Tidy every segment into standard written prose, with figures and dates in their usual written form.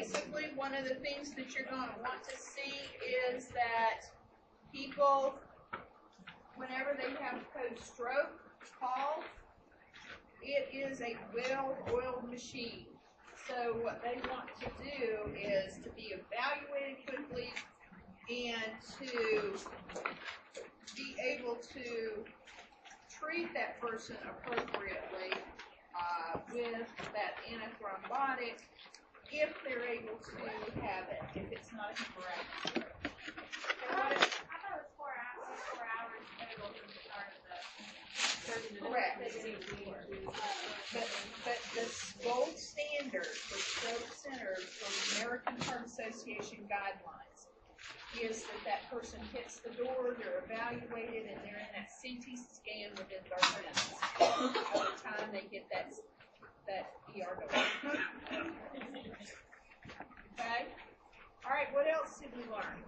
basically one of the things that you're going to want to see is that people, whenever they have post-stroke call, it is a well-oiled machine. So what they want to do is to be evaluated quickly and to be able to treat that person appropriately with that antithrombotic if they're able to have it, if it's not a hemorrhagic stroke. I thought it was 4 hours total from the start of the 30 minutes. Correct. But the gold standard for stroke centers for the American Heart Association guidelines is that person hits the door, they're evaluated, and they're in that CT scan within 30 minutes. By the time they get that ER door. Okay? All right, what else did we learn?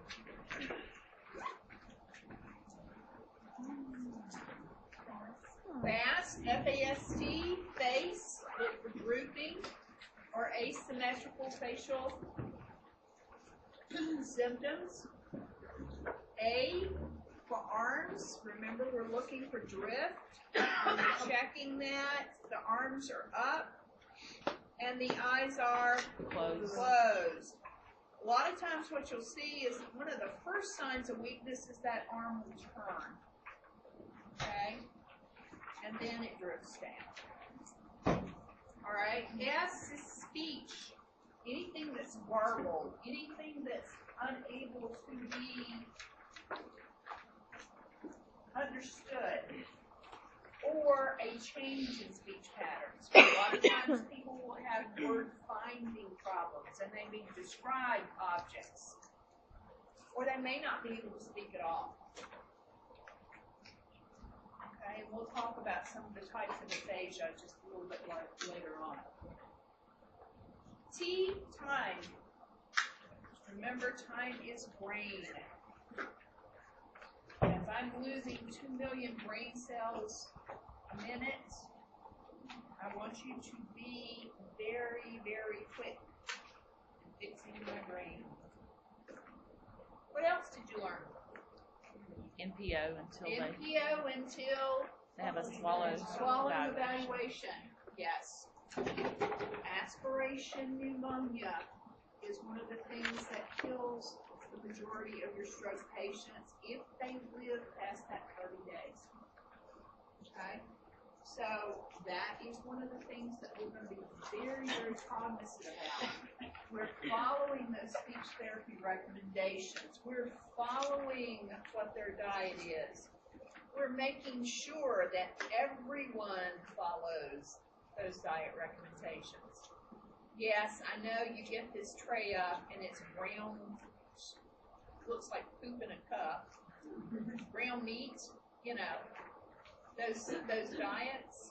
FAST, F-A-S-T, face, look for drooping or asymmetrical facial symptoms. A, for arms, remember we're looking for drift. We're checking that. The arms are up and the eyes are closed. A lot of times what you'll see is one of the first signs of weakness is that arm will turn. Okay? And then it drifts down. All right? S is speech. Anything that's garbled, anything that's unable to be understood, or a change in speech patterns. A lot of times people will have word finding problems and they may describe objects, or they may not be able to speak at all. Okay, and we'll talk about some of the types of aphasia just a little bit later on. T, time. Remember, time is brain. If I'm losing 2 million brain cells a minute, I want you to be very, very quick in fixing my brain. What else did you learn? NPO until they have a swallow evaluation. Yes. Aspiration pneumonia is one of the things that kills the majority of your stroke patients if they live past that 30 days. Okay? So that is one of the things that we're going to be very, very cognizant about. We're following those speech therapy recommendations. We're following what their diet is. We're making sure that everyone follows those diet recommendations. Yes, I know you get this tray up and it's brown, looks like poop in a cup. Brown meat, you know, those diets.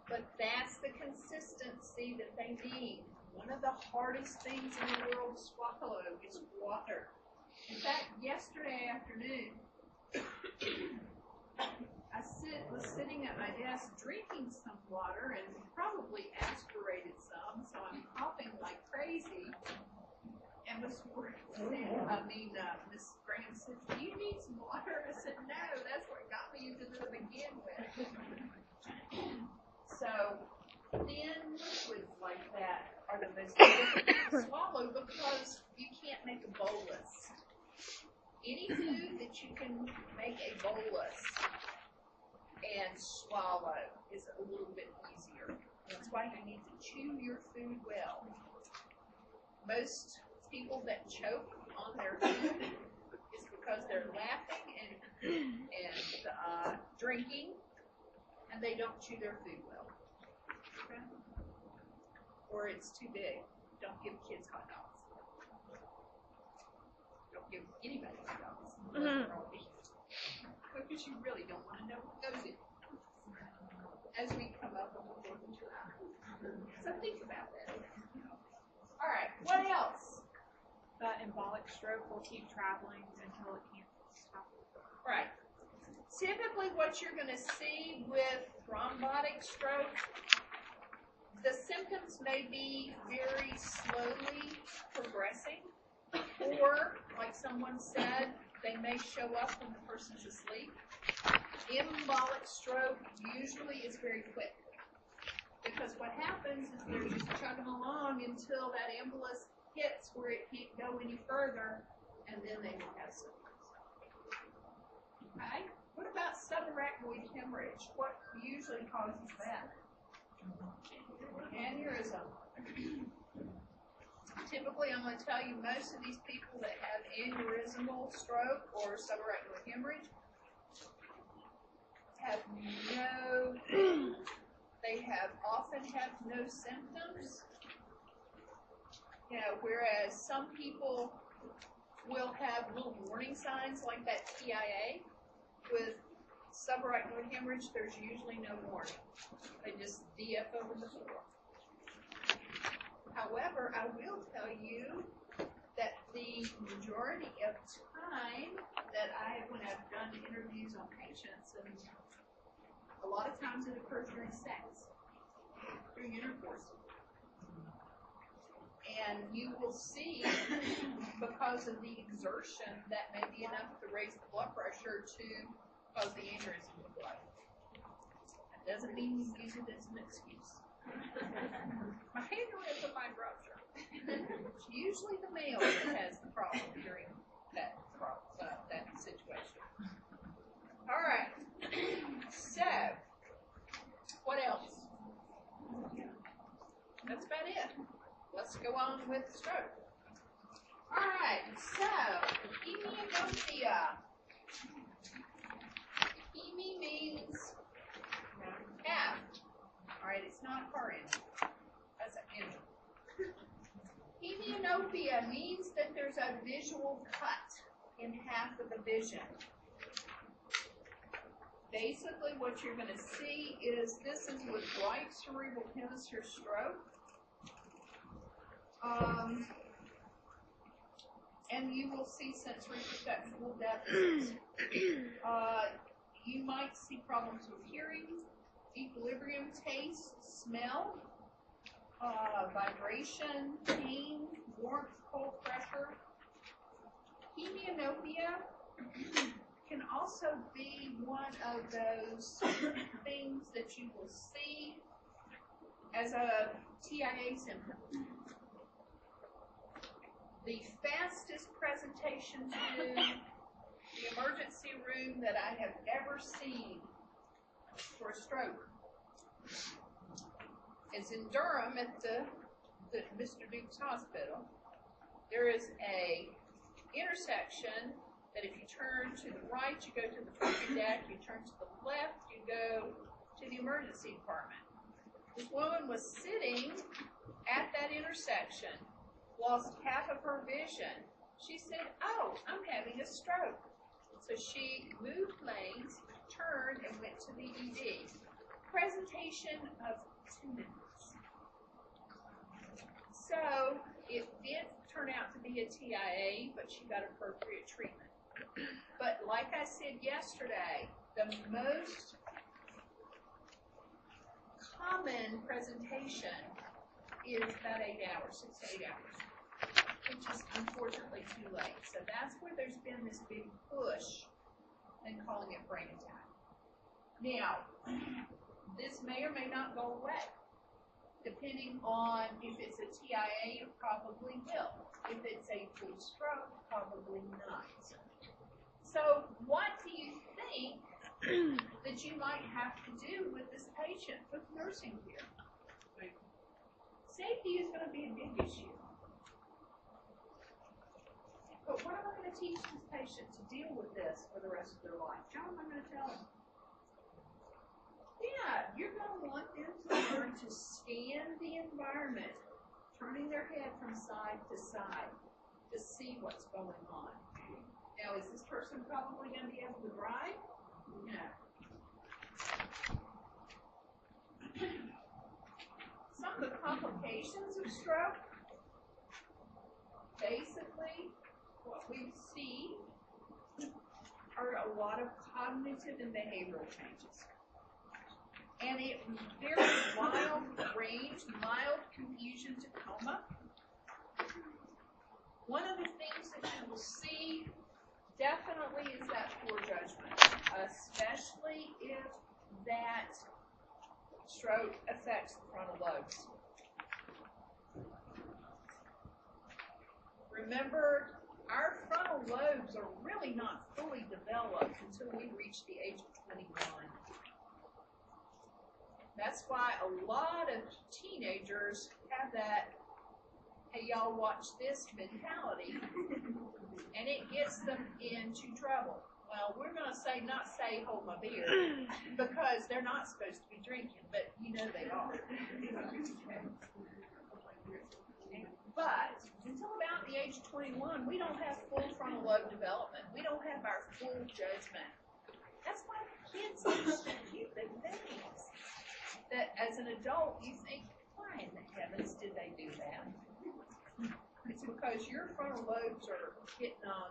But that's the consistency that they need. One of the hardest things in the world to swallow is water. In fact, yesterday afternoon, I was sitting at my desk drinking some water and probably aspirated some, so I'm coughing like crazy. And Miss Graham said, "Do you need some water?" I said, "No, that's what got me into this to begin with." So thin liquids like that are the most difficult to swallow because you can't make a bolus. Any food that you can make a bolus and swallow is a little bit easier. That's why you need to chew your food well. Most people that choke on their food is because they're laughing and drinking, and they don't chew their food well. Okay? Or it's too big. Don't give kids hot dogs. Don't give anybody hot dogs. Because you really don't want to know what goes in as we come up on the 4th of July. So think about that. All right, what else? The embolic stroke will keep traveling until it can't stop. Right. Typically what you're going to see with thrombotic stroke, The symptoms may be very slowly progressing, or, like someone said, they may show up when the person's asleep. Embolic stroke usually is very quick, because what happens is they're just chugging along until that embolus hits where it can't go any further, and then they will have symptoms. Okay? What about subarachnoid hemorrhage? What usually causes that? Aneurysm. Typically, I'm going to tell you most of these people that have aneurysmal stroke or subarachnoid hemorrhage have often have no symptoms. You know, whereas some people will have little warning signs like that TIA. With subarachnoid hemorrhage, there's usually no warning. They just DF over the floor. However, I will tell you that the majority of time that when I've done interviews on patients, and a lot of times it occurs during sex, during intercourse. And you will see, because of the exertion, that may be enough to raise the blood pressure to cause the aneurysm to blow. That doesn't mean you use it as an excuse. My aneurysm might rupture. It's usually the male that has the problem during that situation. All right. So, what else? That's about it. Let's go on with stroke. All right. So, hemianopia. Hemi means half. All right. It's not car engine. That's an engine. Hemianopia means that there's a visual cut in half of the vision. Basically, what you're going to see is this is with right cerebral hemisphere stroke. And you will see sensory perceptual deficits. You might see problems with hearing, equilibrium, taste, smell, vibration, pain, warmth, cold, pressure. Hemianopia can also be one of those things that you will see as a TIA symptom. The fastest presentation to the emergency room that I have ever seen for a stroke is in Durham at the Mr. Duke's Hospital. There is a intersection that if you turn to the right, you go to the torture deck, you turn to the left, you go to the emergency department. This woman was sitting at that intersection, lost half of her vision. She said, "Oh, I'm having a stroke." So she moved lanes, turned, and went to the ED. Presentation of 2 minutes. So it did turn out to be a TIA, but she got appropriate treatment. But like I said yesterday, the most common presentation is about 8 hours, 6 to 8 hours, which is unfortunately too late. So that's where there's been this big push in calling it brain attack. Now, this may or may not go away. Depending on if it's a TIA, it probably will. If it's a full stroke, probably not. So what do you think that you might have to do with this patient with nursing care? Safety is going to be a big issue. But what am I going to teach this patient to deal with this for the rest of their life? How am I going to tell them? Yeah, you're going to want them to learn to scan the environment, turning their head from side to side to see what's going on. Now, is this person probably going to be able to drive? No. Some of the complications of stroke, basically, what we see are a lot of cognitive and behavioral changes. and it very wild range, mild confusion to coma. One of the things that you will see definitely is that poor judgment, especially if that stroke affects the frontal lobes. Remember, our frontal lobes are really not fully developed until we reach the age of 21. That's why a lot of teenagers have that, hey, y'all watch this mentality, and it gets them into trouble. Well, we're going to not say hold my beer, because they're not supposed to be drinking, but you know they are. But until about the age of 21, we don't have full frontal lobe development. We don't have our full judgment. That's why kids are so cute and things that as an adult you think, why in the heavens did they do that? It's because your frontal lobes are getting on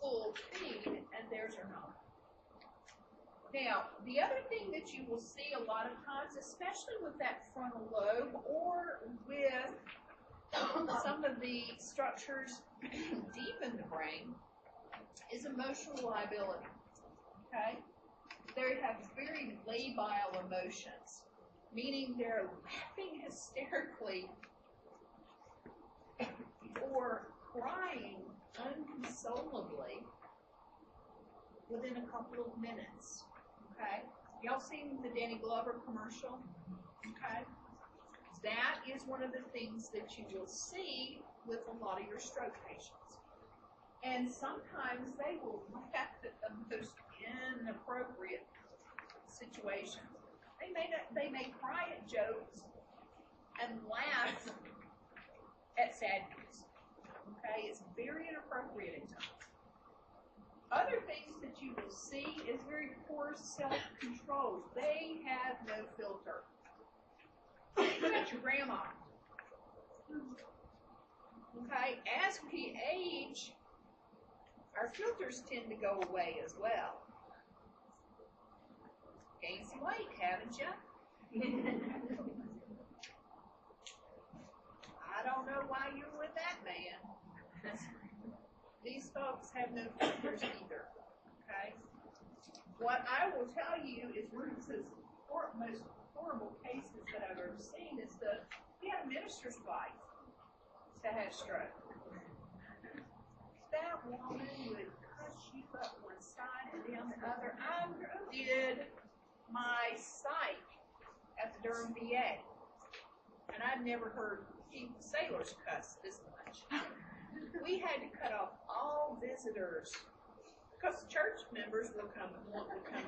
full speed and theirs are not. Now, the other thing that you will see a lot of times, especially with that frontal lobe or with some of the structures deep in the brain, is emotional liability. Okay? They have very labile emotions, meaning they're laughing hysterically or crying unconsolably within a couple of minutes. Okay? Y'all seen the Danny Glover commercial? Okay? That is one of the things that you will see with a lot of your stroke patients. And sometimes they will laugh at the most inappropriate situations. They may cry at jokes and laugh at sad news. Okay? It's very inappropriate at times. Other things that you will see is very poor self-control. They have no filter. Look at your grandma. Okay, as we age, our filters tend to go away as well. Gained some weight, haven't you? I don't know why you're with that man. These folks have no filters either. Okay? What I will tell you is one of the most horrible cases that I've ever seen is we had a minister's wife that had a stroke. That woman would cuss you up one side and down the other. I did my psych at the Durham VA, and I'd never heard sailors cuss this much. We had to cut off all visitors because church members would come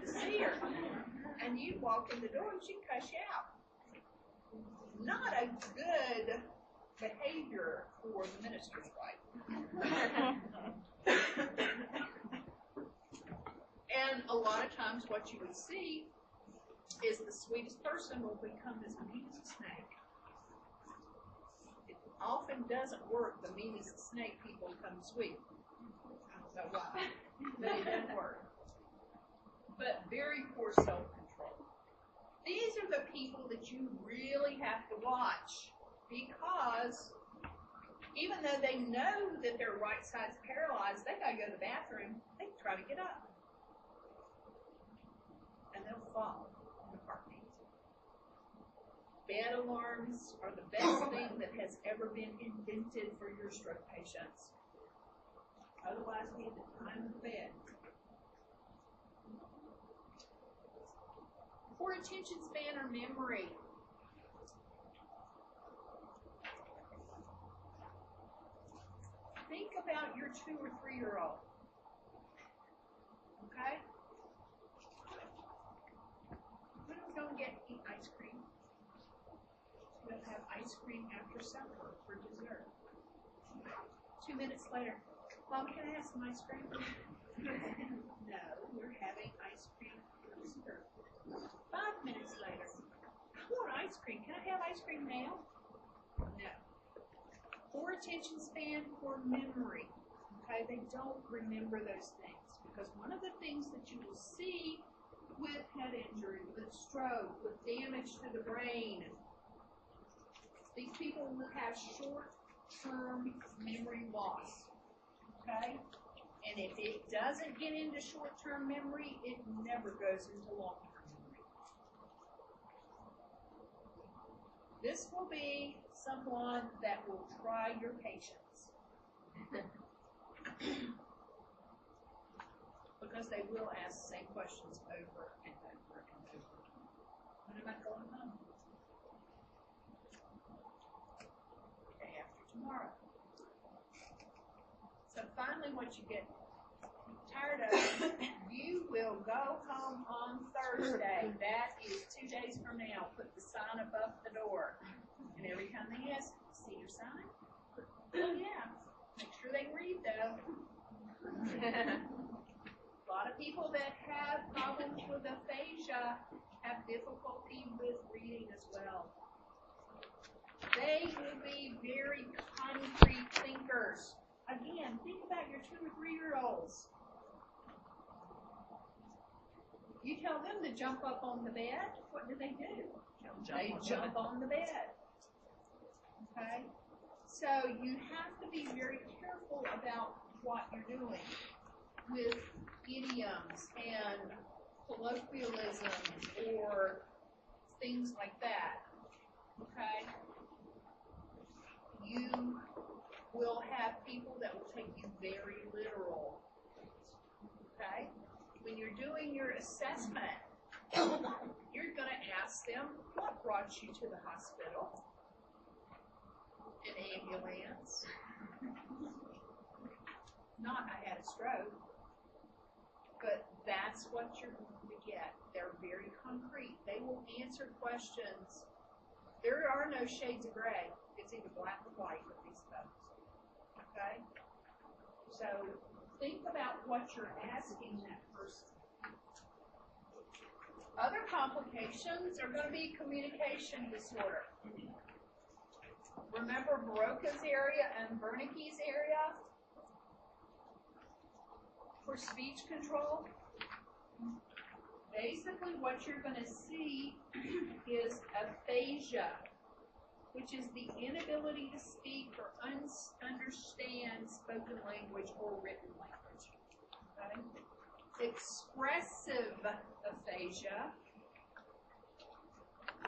to see her, and you'd walk in the door and she'd cuss you out. Not a good behavior for the minister's wife. And a lot of times what you would see is the sweetest person will become as mean as a snake. It often doesn't work. The meanest snake people become sweet. I don't know why, but it doesn't work. But very poor self-control. These are the people that you really have to watch, because even though they know that their right side's paralyzed, they gotta go to the bathroom, they try to get up. And they'll fall in a heartbeat. Bed alarms are the best thing that has ever been invented for your stroke patients. Otherwise, we have to time the bed. Poor attention span or memory. Think about your 2 or 3-year-old. Okay? When are we going to eat ice cream? We're going to have ice cream after supper for dessert. 2 minutes later, Mom, can I have some ice cream? No, we're having ice cream for dessert. 5 minutes later, I want ice cream. Can I have ice cream now? No. Poor attention span, poor memory. Okay, they don't remember those things. Because one of the things that you will see with head injury, with stroke, with damage to the brain. These people will have short-term memory loss, okay? And if it doesn't get into short-term memory, it never goes into long-term memory. This will be someone that will try your patience. Because they will ask the same questions over and over and over. When am I going home? Day after tomorrow. So finally, what you get tired of, you will go home on Thursday. That is 2 days from now. Put the sign above the door. And every time they ask, see your sign? Oh, yeah. Make sure they read, though. A lot of people that have problems with aphasia have difficulty with reading as well. They will be very concrete thinkers. Again, think about your 2 or 3-year-olds. You tell them to jump up on the bed, what do? They jump on the bed. Okay? So you have to be very careful about what you're doing with idioms and colloquialisms or things like that. Okay? You will have people that will take you very literal. Okay? When you're doing your assessment, you're going to ask them, what brought you to the hospital? An ambulance. Not, I had a stroke. But that's what you're going to get. They're very concrete. They will answer questions. There are no shades of gray. It's either black or white with these folks. Okay? So think about what you're asking that person. Other complications are going to be communication disorder. Remember Broca's area and Wernicke's area for speech control? Basically, what you're going to see is aphasia, which is the inability to speak or understand spoken language or written language. Okay? Expressive aphasia.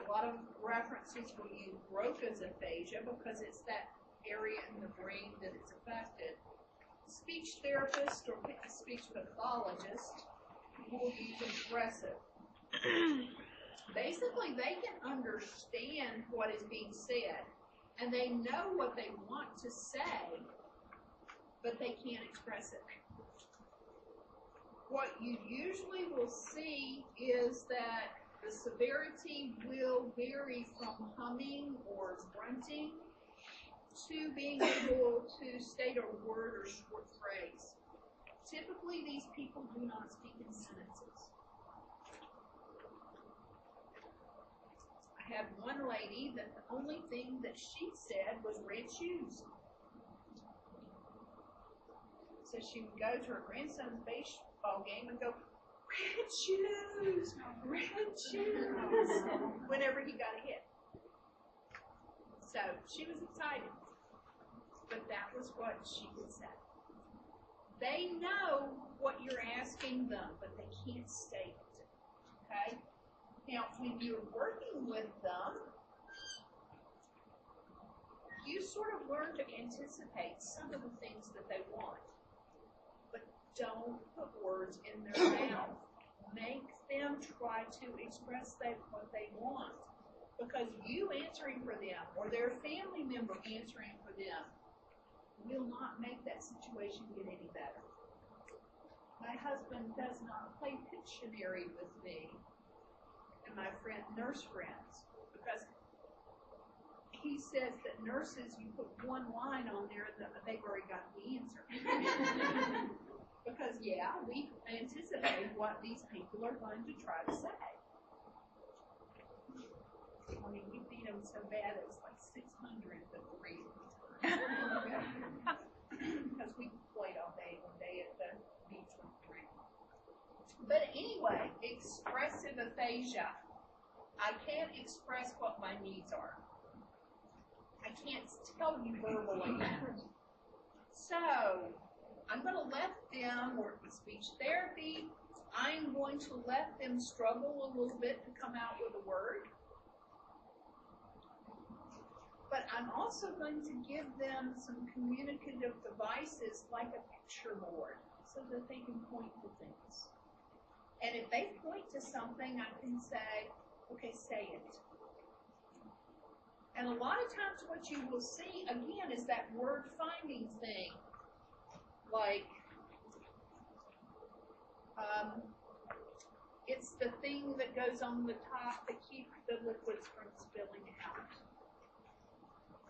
A lot of references will use Broca's aphasia because it's that area in the brain that is affected. Speech therapist or speech pathologist will use expressive. Basically, they can understand what is being said, and they know what they want to say, but they can't express it. What you usually will see is that the severity will vary from humming or grunting to being able to state a word or short phrase. Typically, these people do not speak in sentences. I had one lady that the only thing that she said was red shoes. So she would go to her grandson's baseball game and go, red shoes, whenever he got a hit. So she was excited. But that was what she would say. They know what you're asking them, but they can't state it. Okay? Now, when you're working with them, you sort of learn to anticipate some of the things that they want. But don't put words in their mouth. Make them try to express what they want. Because you answering for them or their family member answering for them will not make that situation get any better. My husband does not play Pictionary with me and my nurse friends because he says that nurses, you put one line on there that they've already got the answer. Because, yeah, we anticipate what these people are going to try to say. I mean, we beat them so bad it was like 600 the three. Because we played all day one day at the beach with 3. But anyway, expressive aphasia. I can't express what my needs are. I can't tell you verbally. So, I'm going to let them work with speech therapy. I'm going to let them struggle a little bit to come out with a word. But I'm also going to give them some communicative devices like a picture board so that they can point to things. And if they point to something, I can say, okay, say it. And a lot of times what you will see, again, is that word finding thing. Like, it's the thing that goes on the top to keep the liquids from spilling out.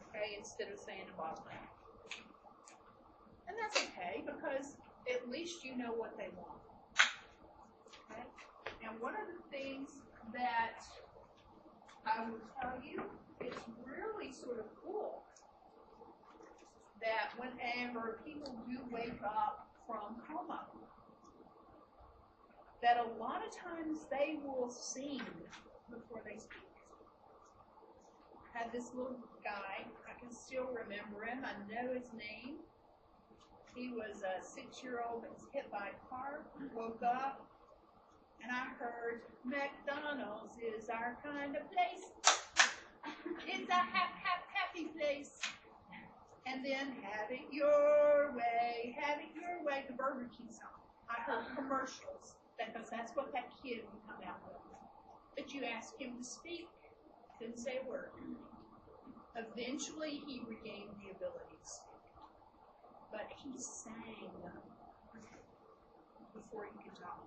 Okay, instead of saying a bottle. And that's okay, because at least you know what they want. Okay? And one of the things that I will tell you, it's really sort of cool that whenever people do wake up from coma, that a lot of times they will sing before they speak. I had this little guy, I can still remember him, I know his name. He was a 6-year-old that was hit by a car, woke up, and I heard, McDonald's is our kind of place. It's a happy place. And then have it your way, the Burger King song. I heard commercials, because that's what that kid would come out with. But you ask him to speak, couldn't say a word. Eventually, he regained the ability to speak. But he sang before he could talk.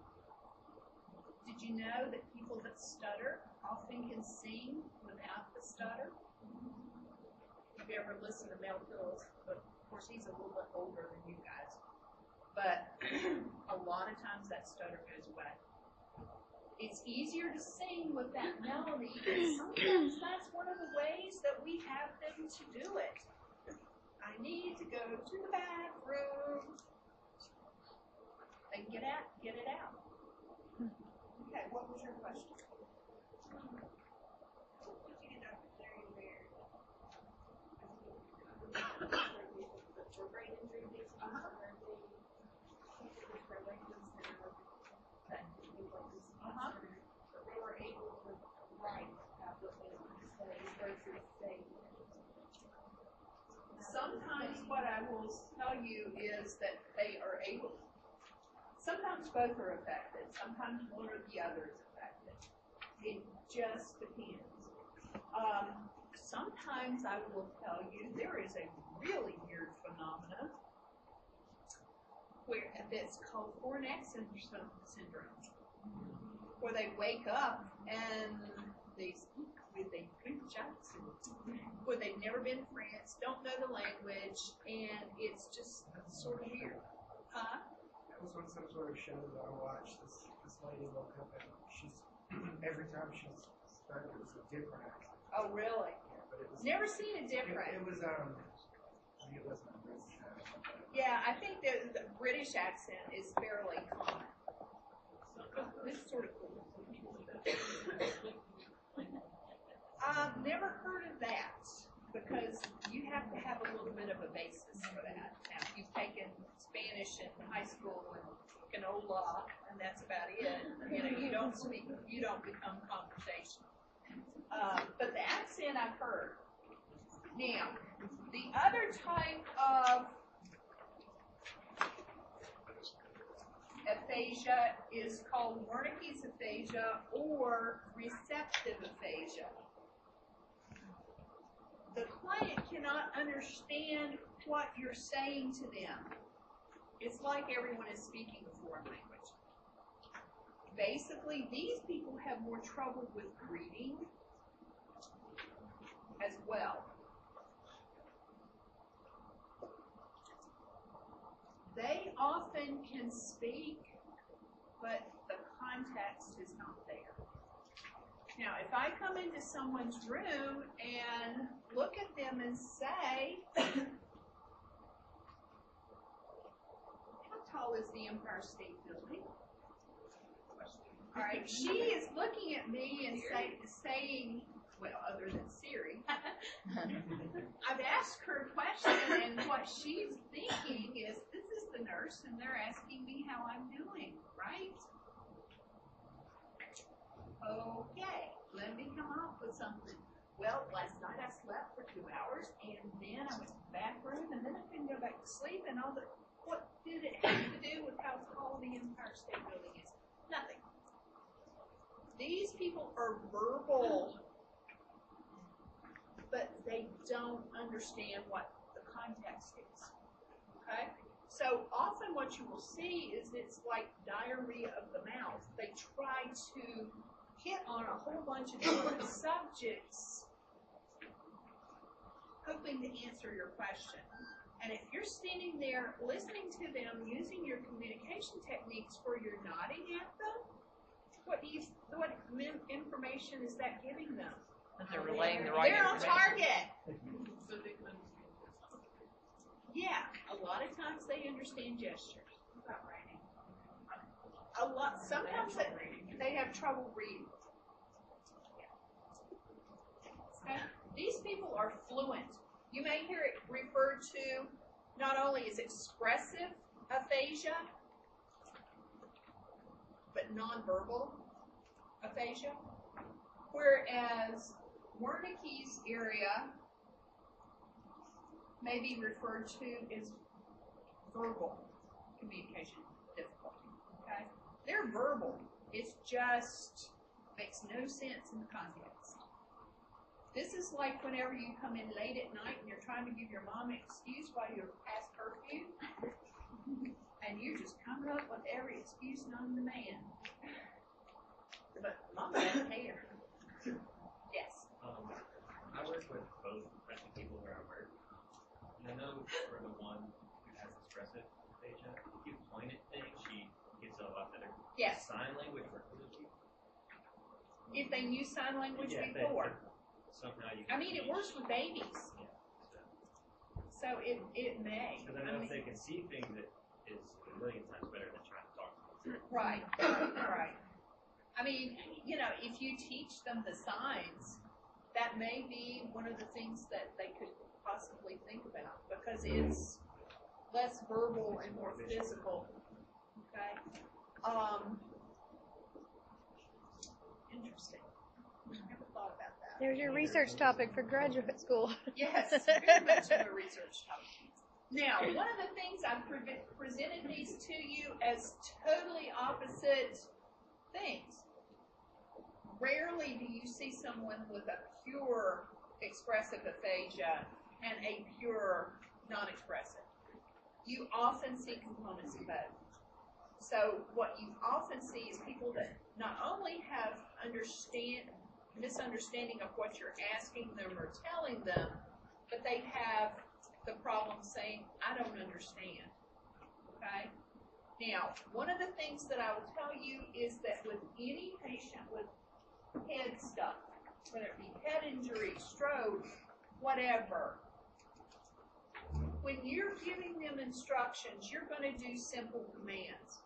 Did you know that people that stutter often can sing without the stutter? If you ever listened to Mel Pills, but of course he's a little bit older than you guys. But a lot of times that stutter goes away. It's easier to sing with that melody, and sometimes that's one of the ways that we have them to do it. I need to go to the bathroom. And get it out. Okay, what was your question? For brain injury, but they were able to write out what they want to say versus say. Sometimes what I will tell you is that they are able. Sometimes both are affected. Sometimes one or the other is affected. It just depends. Sometimes I will tell you there is a really weird phenomenon where it's called foreign accent syndrome, where they wake up and they speak with a French accent, where they've never been to France, don't know the language, and it's just sort of weird. Huh? That was on some sort of show that I watched. This lady woke up and she's every time she started, it was a different accent. Oh, really? Yeah, but it was Never seen it different. It was it wasn't a British accent. Yeah, I think the British accent is fairly common. It's sort of cool. Never heard of that, because you have to have a little bit of a basis for that. Now, if you've taken Spanish in high school and canola, and that's about it, you don't speak, you don't become conversational. But the accent I've heard. Now, the other type of aphasia is called Wernicke's aphasia or receptive aphasia. The client cannot understand what you're saying to them. It's like everyone is speaking a foreign language. Basically, these people have more trouble with reading as well. They often can speak, but the context is not there. Now, if I come into someone's room and look at them and say, how tall is the Empire State Building? All right, she is looking at me and saying, well, other than Siri, I've asked her a question, and what she's thinking is, this is the nurse, and they're asking me how I'm doing, right? Okay, let me come up with something. Well, last night I slept for 2 hours, and then I went to the bathroom, and then I couldn't go back to sleep, and all the, what did it have to do with how tall the Empire State Building is? Nothing. These people are verbal, but they don't understand what the context is, okay? So often what you will see is it's like diarrhea of the mouth. They try to hit on a whole bunch of different subjects, hoping to answer your question. And if you're standing there listening to them, using your communication techniques where you're nodding at them, what information is that giving them? That they're relaying the right They're on information. target. Yeah, a lot of times they understand gestures. Sometimes they have trouble reading. Okay? These people are fluent. You may hear it referred to not only as expressive aphasia, but nonverbal aphasia, whereas Wernicke's area may be referred to as verbal communication difficulty. Okay? They're verbal. It's just makes no sense in the context. This is like whenever you come in late at night and you're trying to give your mom an excuse while you're past curfew, and you're just coming up with every excuse known to man. But mama doesn't care. Yes. I work with both depressive people where I work. And I know for the one who has expressive aphasia, if you point at things, she gets a lot better. Yes. Sign language works with people. If they use sign language Yeah, before. Somehow you I mean, it works with babies. Yeah. So it may. Because I know if they can see things, it is a million times better than trying to talk to them. Right. I mean, if you teach them the signs, that may be one of the things that they could possibly think about, because it's less verbal and more physical. Okay. Interesting. Never thought about that. There's your research topic for graduate school. Yes, very much of a research topic. Now, one of the things I've presented these to you as totally opposite things. Rarely do you see someone with a pure expressive aphasia and a pure non-expressive. You often see components of both. So what you often see is people that not only have misunderstanding of what you're asking them or telling them, but they have the problem saying, I don't understand. Okay? Now, one of the things that I will tell you is that with any patient with head stuff, whether it be head injury, stroke, whatever, when you're giving them instructions, you're going to do simple commands.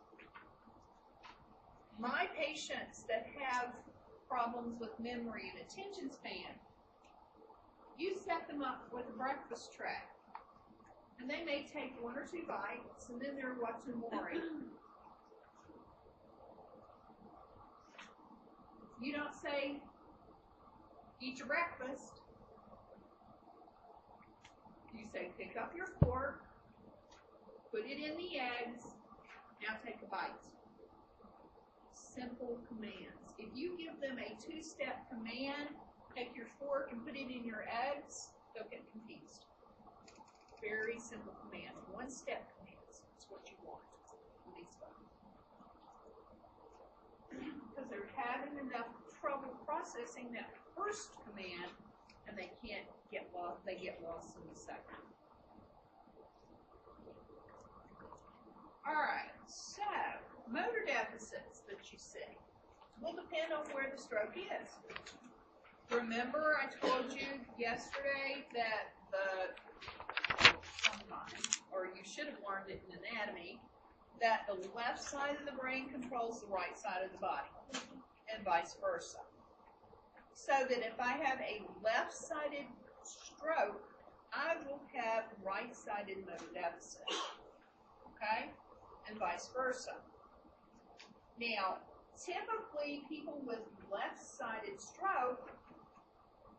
My patients that have problems with memory and attention span, you set them up with a breakfast tray, and they may take 1 or 2 bites, and then they're watching Maury. You don't say, eat your breakfast. You say, pick up your fork, put it in the eggs, now take a bite. Simple commands. If you give them a 2-step command, take your fork and put it in your eggs, they'll get confused. Very simple commands. 1-step commands is what you want with these folks. Because they're having enough trouble processing that first command, and they can't get lost. They get lost in the second. All right. So motor deficits that you see will depend on where the stroke is. Remember, I told you yesterday that or you should have learned it in anatomy, that the left side of the brain controls the right side of the body, and vice versa. So that if I have a left-sided stroke, I will have right-sided motor deficit, okay? And vice versa. Now, typically people with left-sided stroke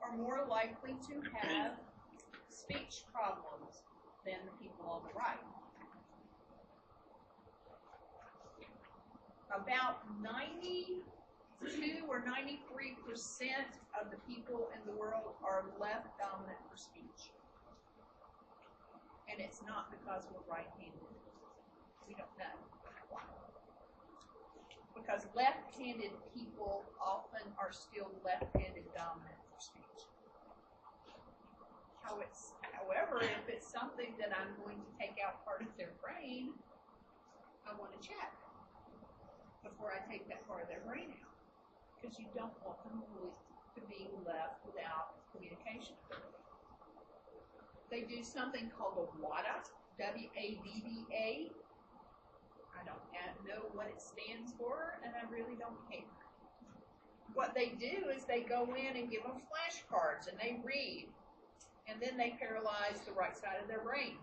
are more likely to have speech problems than the people on the right. About 92 or 93% of the people in the world are left dominant for speech. And it's not because we're right-handed. We don't know why. Because left-handed people often are still left-handed dominant for speech. However, if it's something that I'm going to take out part of their brain, I want to check before I take that part of their brain out. Because you don't want them to be left without communication ability. They do something called a WADA, W-A-D-D-A. I don't know what it stands for, and I really don't care. What they do is they go in and give them flashcards, and they read, and then they paralyze the right side of their brain.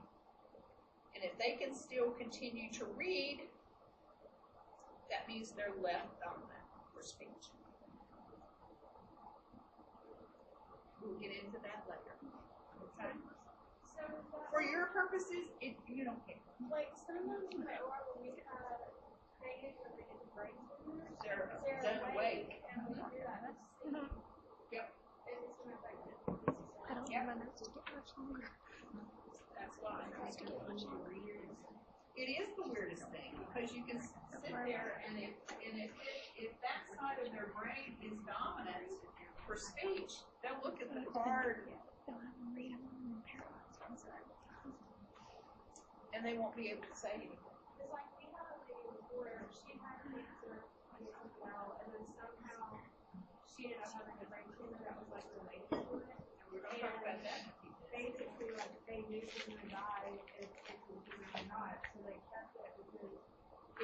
And if they can still continue to read, that means they're left dominant for speech. We'll get into that later. Okay? So For your purposes, you don't care. like sometimes in the OR when we have pain or they get the brain tumors, They're awake. and we do that. Yep. And it's going to affect it. I don't want my notes to get much longer. That's why. It's to get much longer. It is the weirdest thing because you can sit there and if that side of their brain is dominant for speech, they'll look at the card They'll have them read them and paralyzed. and they won't be able to say anything. It's like we had a lady before, she had cancer when it was well, and then somehow she ended up having a brain tumor that was like related to it. And we're going to talk about that in a few minutes. Basically, like they knew she was gonna die if it was or not, so they kept it because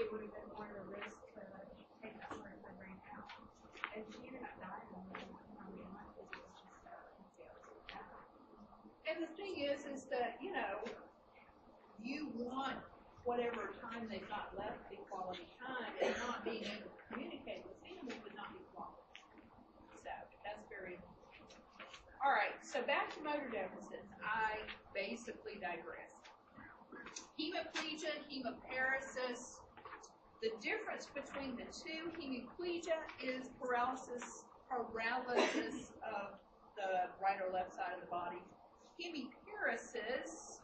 it would have been more of a risk to take that part of her brain out. And she ended up dying in probably a month because it was just bad. And the thing is that, you want whatever time they've got left be quality time, and not being able to communicate with family would not be quality. So that's very important. All right, so back to motor deficits. I basically digress. Hemiplegia, hemiparesis. The difference between the two, hemiplegia is paralysis of the right or left side of the body. Hemiparesis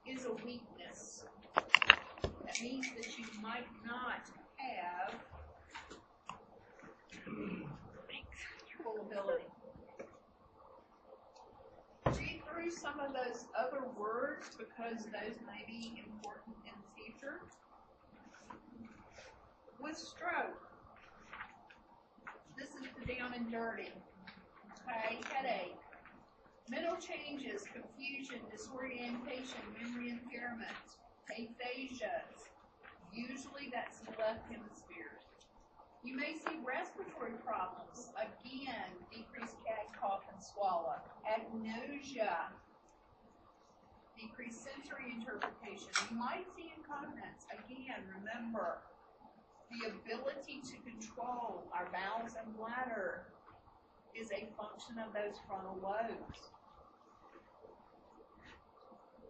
is a weakness. That means that you might not have full ability. Read through some of those other words because those may be important in the future. With stroke, this is the down and dirty. Okay, headache, mental changes, confusion, disorientation, memory impairment, aphasias. Usually that's the left hemisphere. You may see respiratory problems. Again, decreased gag, cough, and swallow. Agnosia. Decreased sensory interpretation. You might see incontinence. Again, remember, the ability to control our bowels and bladder is a function of those frontal lobes.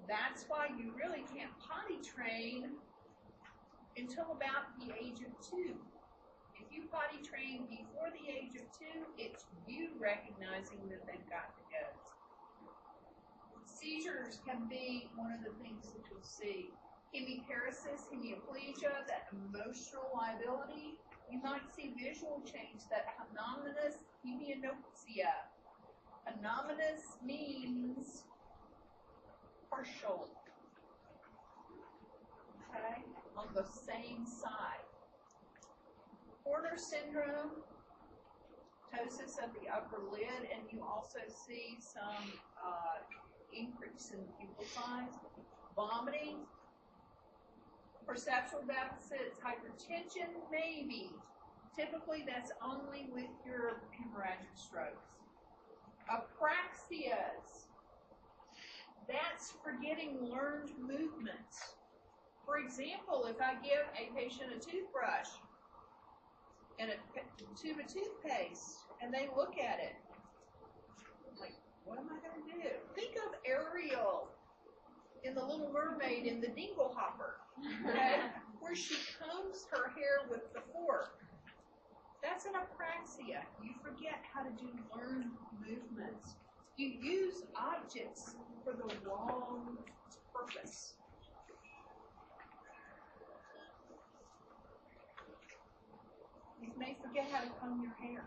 That's why you really can't potty train until about the age of 2. If you potty train before the age of 2, it's you recognizing that they've got to go. Seizures can be one of the things that you'll see. Hemiparesis, hemiplegia, that emotional liability. You might see visual change, that anomalous hemianopsia. Anomalous means partial. Okay, on the same side. Horner syndrome, ptosis of the upper lid, and you also see some increase in pupil size. Vomiting, Perceptual deficits, hypertension, maybe. Typically, that's only with your hemorrhagic strokes. Apraxias, that's forgetting learned movements. For example, if I give a patient a toothbrush and a tube of toothpaste, and they look at it, like, what am I going to do? Think of Ariel in The Little Mermaid in the Dingle Hopper, okay? Where she combs her hair with the fork. That's an apraxia. You forget how to do learned movements. You use objects for the wrong purpose. You may forget how to comb your hair,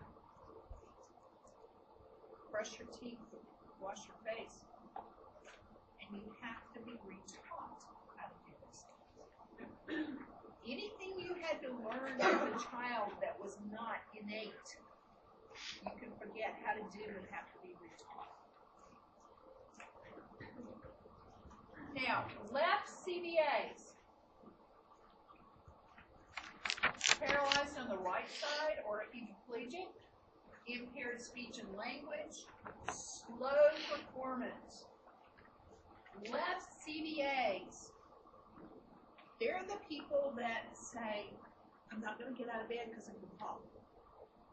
brush your teeth, wash your face. And you have to be retaught how to do this. Anything you had to learn as a child that was not innate, you can forget how to do and have to be retaught. Now, left CVAs. Paralyzed on the right side or hemiplegic, impaired speech and language, slow performance. Left CVAs, they're the people that say, I'm not going to get out of bed because I can fall.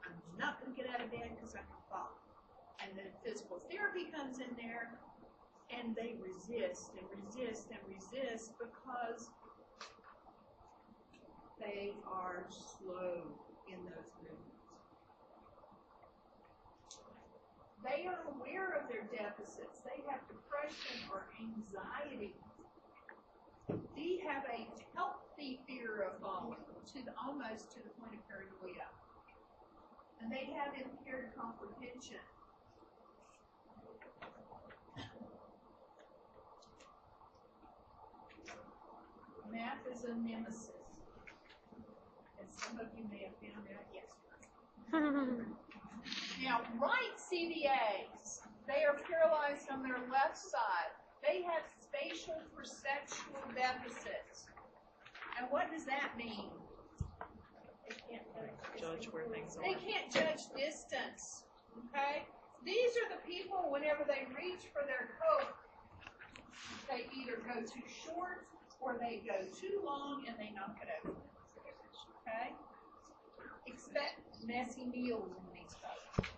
I'm not going to get out of bed because I can fall. And then physical therapy comes in there, and they resist and resist and resist because they are slow in those movements. They are aware of their deficits. They have depression or anxiety. They have a healthy fear of falling, almost to the point of paranoia. And they have impaired comprehension. Math is a nemesis. As some of you may have found out yesterday. Now, right CVAs, they are paralyzed on their left side. They have spatial perceptual deficits. And what does that mean? They can't Judge where things are. They can't judge distance. Okay? These are the people, whenever they reach for their coat, they either go too short or they go too long and they knock it over. Okay? Expect messy meals in these folks.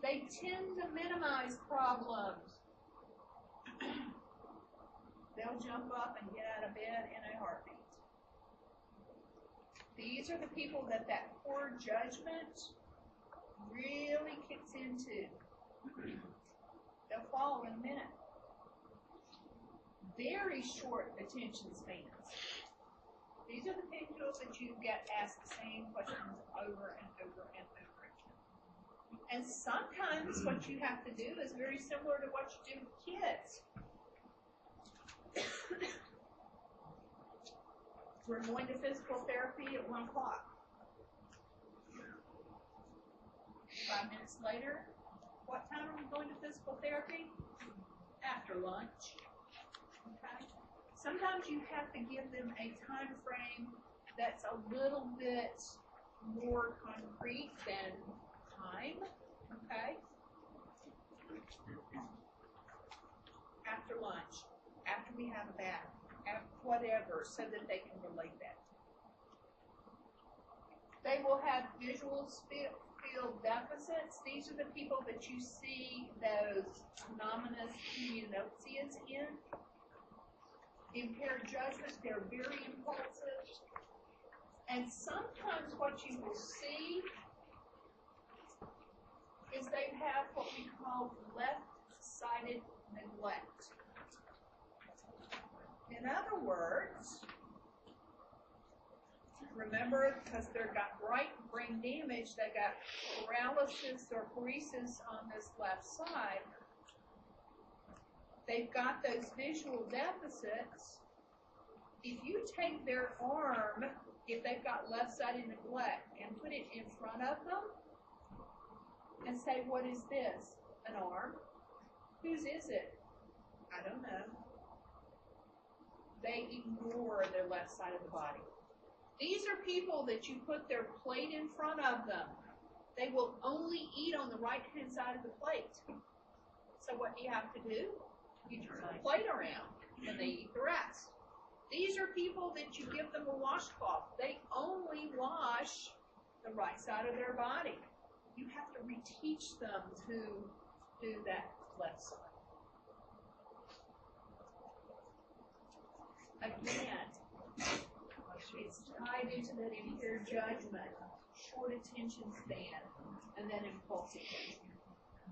They tend to minimize problems. They'll jump up and get out of bed in a heartbeat. These are the people that poor judgment really kicks into. They'll fall in a minute. Very short attention spans. These are the people that you get asked the same questions over and over and over again. And sometimes what you have to do is very similar to what you do with kids. We're going to physical therapy at 1 o'clock. 5 minutes later, what time are we going to physical therapy? After lunch. Okay. Sometimes you have to give them a time frame that's a little bit more concrete than time. Okay. After lunch, after we have a bath, after whatever, so that they can relate that. They will have visual field deficits. These are the people that you see those anomalous hemianopsias in. Impaired judgment, they're very impulsive. And sometimes what you will see is they have what we call left-sided neglect. In other words, remember, because they've got bright brain damage, they got paralysis or paresis on this left side. They've got those visual deficits. If you take their arm, if they've got left-sided neglect, and put it in front of them, and say, what is this? An arm? Whose is it? I don't know. they ignore their left side of the body. These are people that you put their plate in front of them. They will only eat on the right-hand side of the plate. So what do you have to do? You turn the plate around and they eat the rest. These are people that you give them a washcloth. They only wash the right side of their body. You have to reteach them to do that left side. Again, it's tied into that impaired judgment, short attention span, and then impulsivity.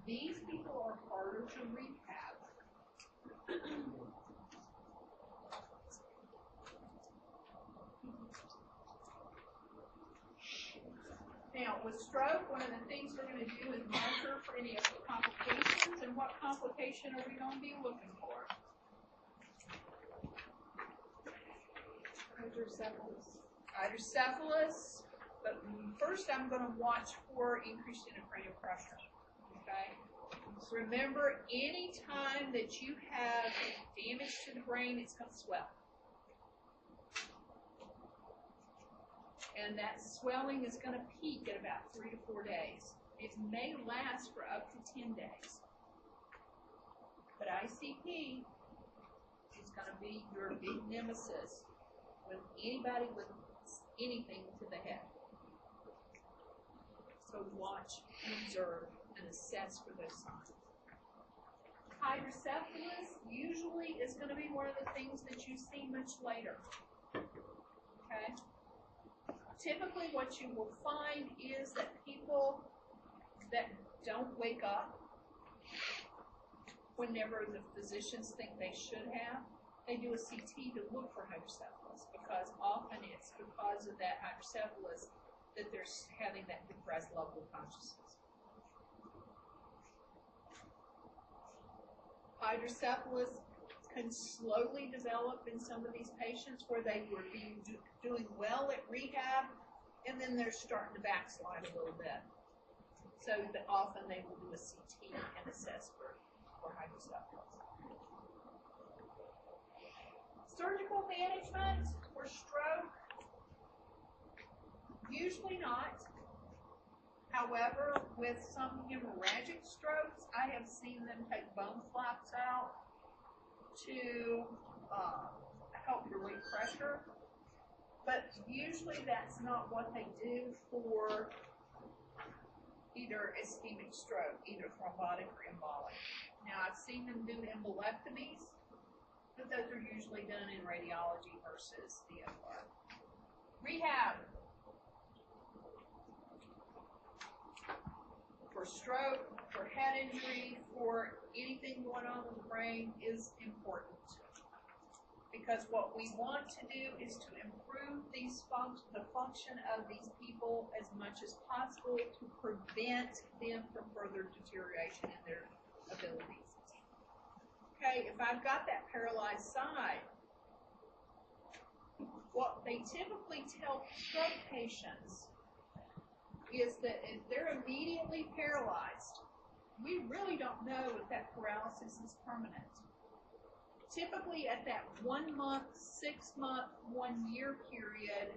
These people are harder to rehab. Now, with stroke, one of the things we're going to do is monitor for any complications. And what complication are we going to be looking for? Hydrocephalus. But first, I'm going to watch for increased intracranial pressure. Okay? So remember, any time that you have damage to the brain, it's going to swell. And that swelling is going to peak at about 3 to 4 days. It may last for up to 10 days. But ICP is going to be your big nemesis with anybody with anything to the head. So watch, observe, and assess for those signs. Hydrocephalus usually is going to be one of the things that you see much later. Okay? Typically what you will find is that people that don't wake up whenever the physicians think they should have, they do a CT to look for hydrocephalus, because often it's because of that hydrocephalus that they're having that depressed level of consciousness. Hydrocephalus can slowly develop in some of these patients where they were doing well at rehab, and then they're starting to backslide a little bit. So that often they will do a CT and assess for hydrocephalus. Surgical management for stroke, usually not. However, with some hemorrhagic strokes, I have seen them take bone flaps out to help relieve pressure, but usually that's not what they do for either ischemic stroke, either thrombotic or embolic. Now, I've seen them do embolectomies, but those are usually done in radiology versus the OR. Rehab for stroke, for head injury, for anything going on with the brain is important. Because what we want to do is to improve the function of these people as much as possible to prevent them from further deterioration in their abilities. Okay, if I've got that paralyzed side, what they typically tell stroke patients is that if they're immediately paralyzed, we really don't know if that paralysis is permanent. Typically at that 1 month, 6 month, 1 year period,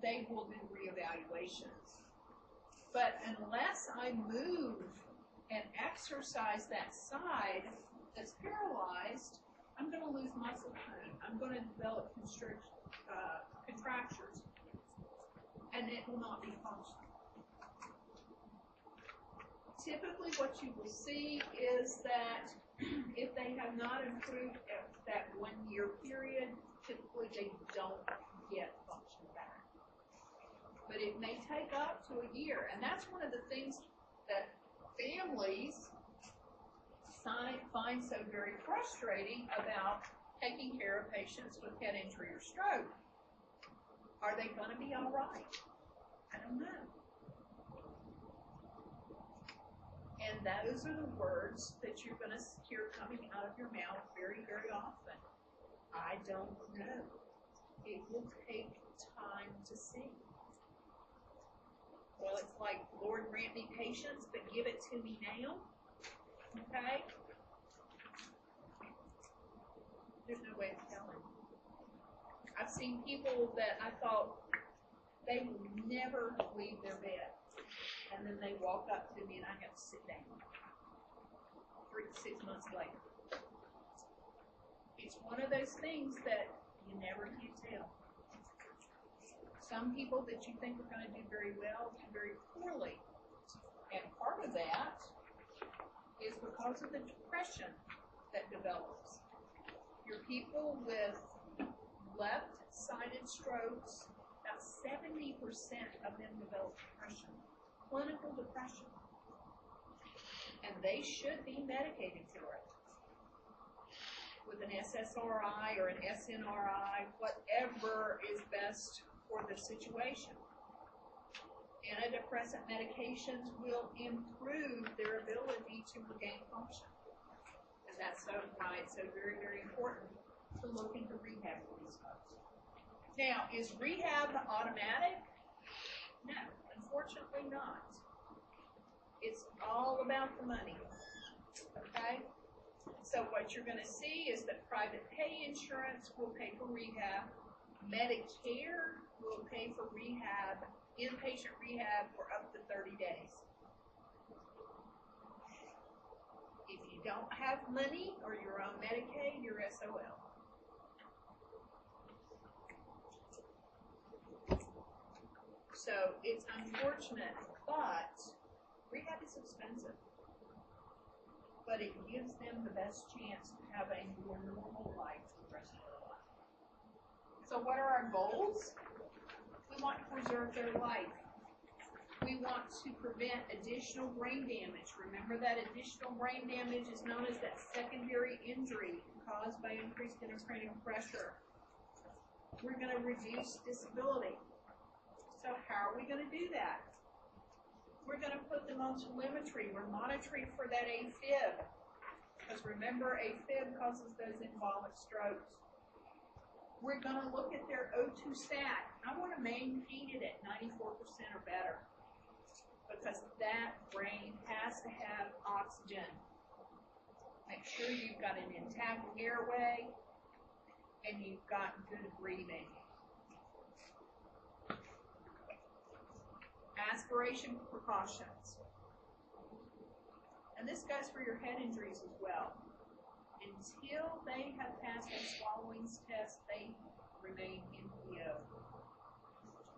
they will do reevaluations. But unless I move and exercise that side that's paralyzed, I'm going to lose muscle tone. I'm going to develop contractures, and it will not be functional. Typically what you will see is that if they have not improved at that 1 year period, typically they don't get function back. But it may take up to a year, and that's one of the things that families find so very frustrating about taking care of patients with head injury or stroke. Are they going to be all right? I don't know. And those are the words that you're going to hear coming out of your mouth very, very often. I don't know. It will take time to see. Well, it's like, Lord, grant me patience, but give it to me now. Okay? There's no way of telling. I've seen people that I thought they will never leave their bed, and then they walk up to me and I have to sit down 3 to 6 months later. It's one of those things that you never can tell. Some people that you think are going to do very well do very poorly. And part of that is because of the depression that develops. Your people with left-sided strokes, about 70% of them develop depression, clinical depression. And they should be medicated for it with an SSRI or an SNRI, whatever is best for the situation. Antidepressant medications will improve their ability to regain function. And that's why it's so very, very important to look into rehab for these folks. Now, is rehab automatic? No, unfortunately not. It's all about the money. Okay? So what you're going to see is that private pay insurance will pay for rehab. Medicare will pay for rehab, inpatient rehab for up to 30 days. If you don't have money or you're on Medicaid, you're SOL. So it's unfortunate, but rehab is expensive. But it gives them the best chance to have a more normal life for the rest of their life. So what are our goals? We want to preserve their life. We want to prevent additional brain damage. Remember that additional brain damage is known as that secondary injury caused by increased intracranial pressure. We're going to reduce disability. So how are we going to do that? We're going to put them on telemetry. We're monitoring for that AFib. Because remember, AFib causes those embolic strokes. We're going to look at their O2 sat. I want to maintain it at 94% or better. Because that brain has to have oxygen. Make sure you've got an intact airway and you've got good breathing. Aspiration precautions. And this goes for your head injuries as well. Until they have passed a swallowing test, they remain NPO.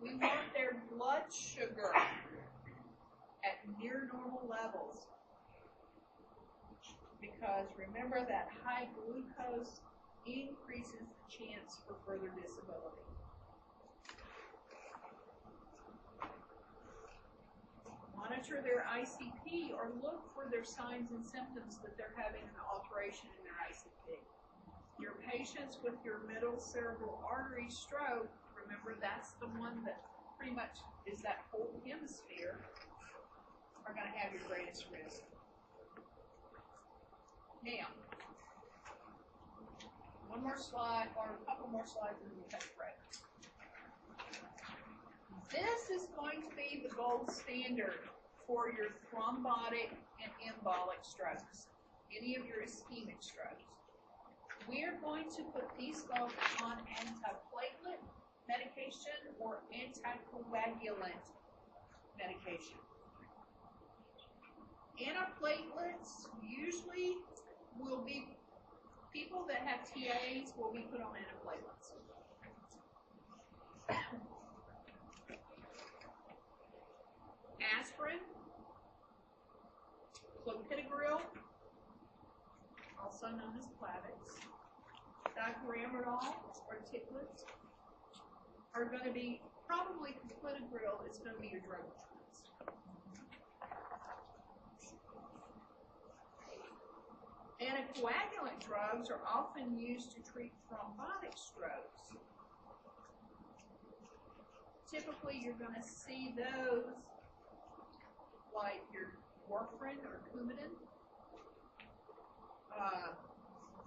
We want their blood sugar at near normal levels. Because remember that high glucose increases the chance for further disability. Monitor their ICP or look for their signs and symptoms that they're having an alteration in their ICP. Your patients with your middle cerebral artery stroke, remember that's the one that pretty much is that whole hemisphere, are going to have your greatest risk. Now, one more slide or a couple more slides and then we'll take a break. This is going to be the gold standard for your thrombotic and embolic strokes, any of your ischemic strokes. We're going to put these folks on antiplatelet medication or anticoagulant medication. Antiplatelets usually will be people that have TAs will be put on antiplatelets. Aspirin, clopidogrel, also known as Plavix, diclofenac or Ticlets are going to be, probably clopidogrel is going to be your drug of choice. Anticoagulant drugs are often used to treat thrombotic strokes. Typically, you're going to see those like your warfarin or Coumadin,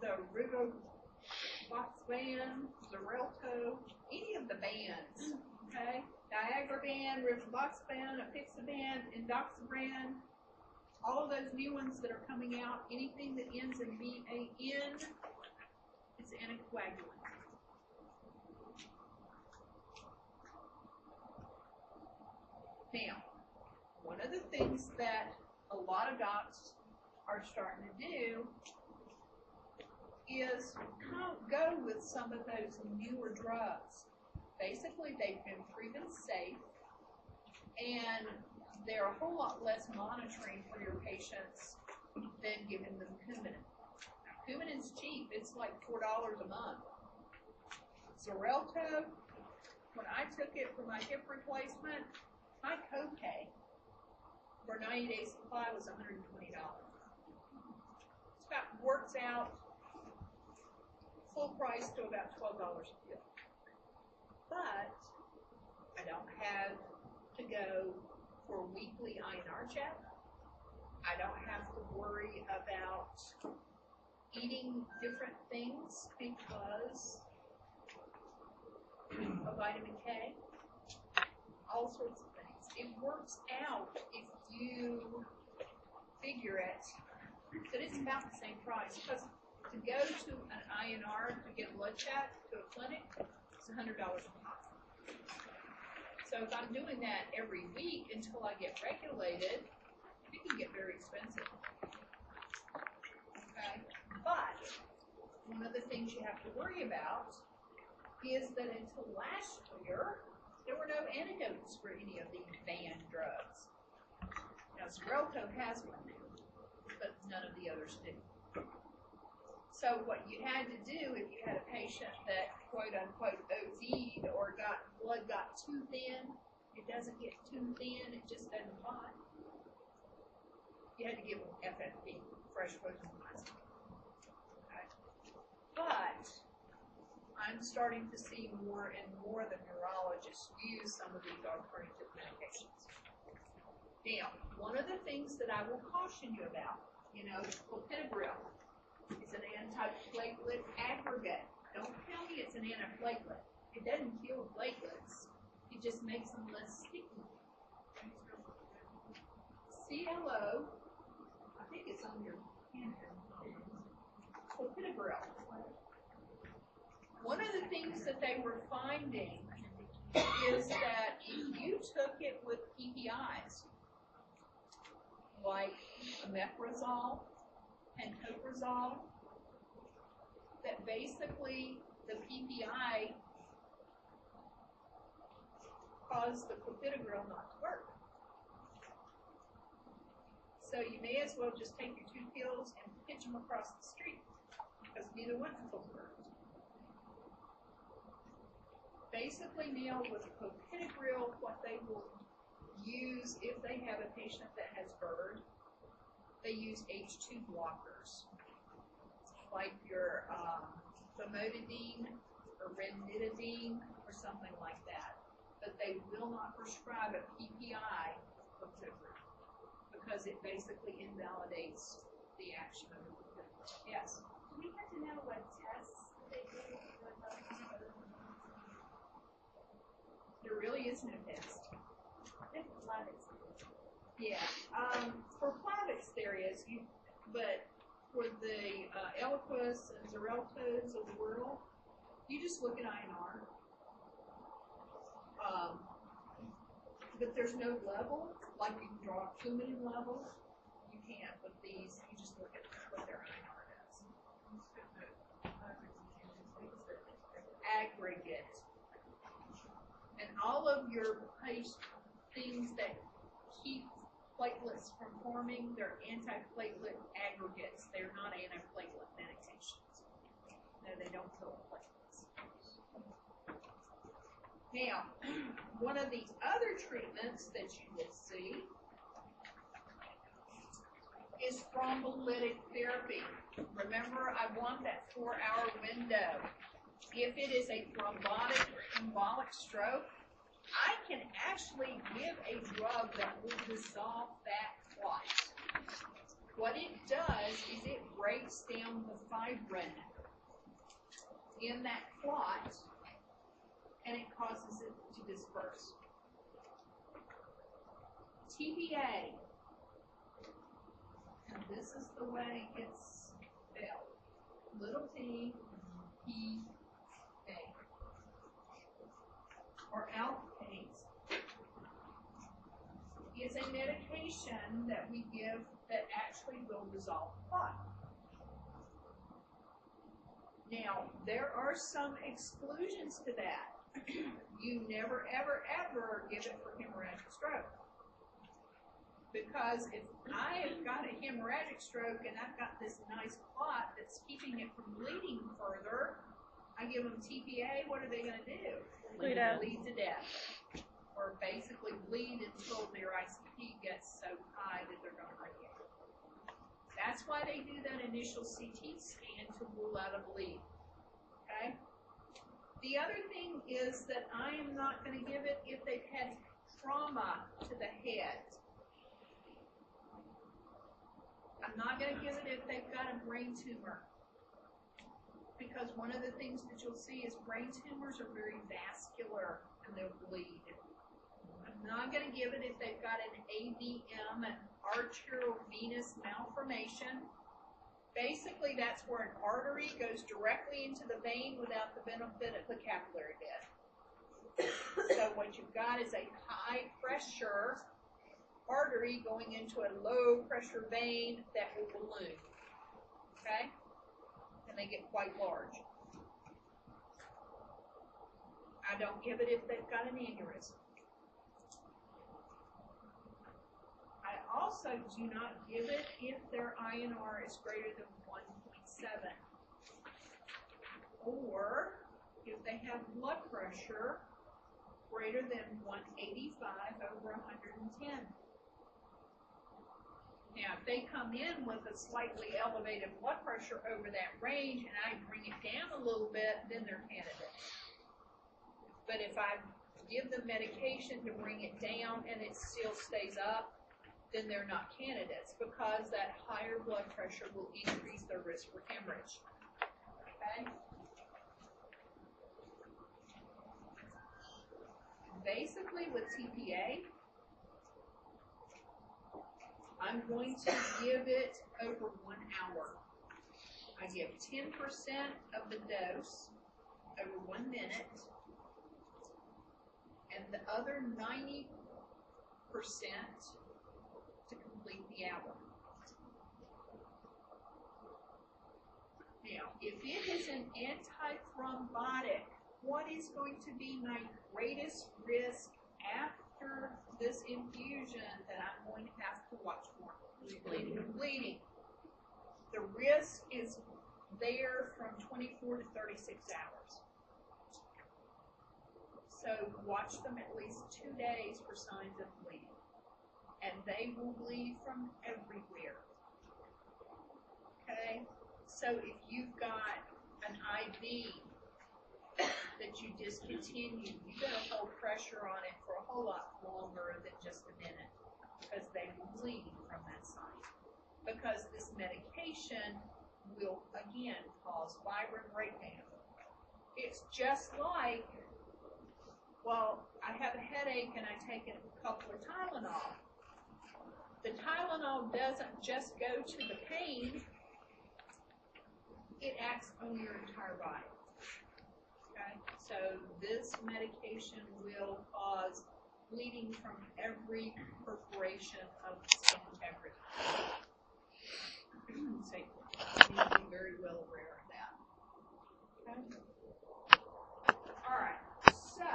the rivaroxaban, Xarelto, any of the bands, okay? Diagraban, rivaroxaban, apixaban, endoxaban, all of those new ones that are coming out, anything that ends in BAN is anticoagulant. Now, one of the things that a lot of docs are starting to do is go with some of those newer drugs. Basically, they've been proven safe, and they're a whole lot less monitoring for your patients than giving them Coumadin. Coumadin's cheap. It's like $4 a month. Xarelto, when I took it for my hip replacement, my copay for 90-day supply was $120. Works out full price to about $12 a pill. But I don't have to go for a weekly INR check. I don't have to worry about eating different things because of vitamin K. All sorts of things. It works out if you figure it that it's about the same price. Because to go to an INR to get blood check to a clinic, it's $100 a pop. So if I'm doing that every week until I get regulated, it can get very expensive. Okay? But one of the things you have to worry about is that until last year, there were no antidotes for any of these banned drugs. Now, Xarelto has one now, but none of the others do. So what you had to do if you had a patient that quote-unquote OD'd or blood got too thin, it doesn't get too thin, it just doesn't clot. You had to give them FFP, fresh frozen plasma. Okay. But I'm starting to see more and more of the neurologists use some of these alternative medications. Now, one of the things that I will caution you about, clopidogrel is an antiplatelet aggregate. Don't tell me it's an antiplatelet. It doesn't kill platelets. It just makes them less sticky. CLO, I think it's on your hand here. Clopidogrel. One of the things that they were finding is that if you took it with PPIs, like omeprazole and coprazole, that basically the PPI caused the clopidogrel not to work. So you may as well just take your 2 pills and pitch them across the street, because neither one will work. Basically now with clopidogrel, what they will use if they have a patient that has GERD, they use H2 blockers, like your famotidine or ranitidine or something like that. But they will not prescribe a PPI clopidogrel because it basically invalidates the action of the clopidogrel. Yes? Do we have to know what tests they do? There really is no test. It's Plavix. Yeah. For Plavix there is, but for the Eliquis and Xareltos of the world, you just look at INR. But there's no level, like you can draw Coumadin levels. You can't with these. You just look at what their INR does. Aggregate. And all of your things that keep platelets from forming, they're antiplatelet aggregates. They're not antiplatelet medications. No, they don't kill platelets. Now, one of these other treatments that you will see is thrombolytic therapy. Remember, I want that 4-hour window. If it is a thrombotic or embolic stroke, I can actually give a drug that will dissolve that clot. What it does is it breaks down the fibrin in that clot, and it causes it to disperse. TPA, and this is the way it's spelled, little t, p, a, or alkate, is a medication that we give that actually will resolve the clot. Now, there are some exclusions to that. You never, ever, ever give it for hemorrhagic stroke. Because if I have got a hemorrhagic stroke and I've got this nice clot that's keeping it from bleeding further, I give them TPA, what are they going to do? Bleed out. Bleed to death. Or basically bleed until their ICP gets so high that they're going to break it. That's why they do that initial CT scan to rule out a bleed. Okay? The other thing is that I am not going to give it if they've had trauma to the head. I'm not going to give it if they've got a brain tumor. Because one of the things that you'll see is brain tumors are very vascular and they'll bleed. I'm not going to give it if they've got an AVM, an arteriovenous malformation. Basically, that's where an artery goes directly into the vein without the benefit of the capillary bed. So what you've got is a high pressure artery going into a low pressure vein that will balloon. Okay? And they get quite large. I don't give it if they've got an aneurysm. I also do not give it if their INR is greater than 1.7. Or if they have blood pressure greater than 185 over 110. Now, if they come in with a slightly elevated blood pressure over that range and I bring it down a little bit, then they're candidates. But if I give them medication to bring it down and it still stays up, then they're not candidates because that higher blood pressure will increase their risk for hemorrhage. Okay? Basically, with TPA, I'm going to give it over 1 hour. I give 10% of the dose over 1 minute, and the other 90% to complete the hour. Now, if it is an antithrombotic, what is going to be my greatest risk after this infusion that I'm going to have to watch for? Bleeding. Bleeding. The risk is there from 24 to 36 hours. So watch them at least 2 days for signs of bleeding. And they will bleed from everywhere. Okay? So if you've got an IV that you discontinue, you got to hold pressure on it for a whole lot longer than just a minute because they will bleed from that site. Because this medication will, again, cause fibrin breakdown. It's just like, well, I have a headache and I take a couple of Tylenol. The Tylenol doesn't just go to the pain, it acts on your entire body. Okay? So this medication will cause bleeding from every perforation of the skin integrity. So you need to be very well aware of that. Okay? All right. So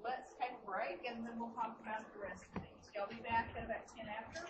let's take a break and then we'll talk about the rest of these. Y'all be back at about 10 after.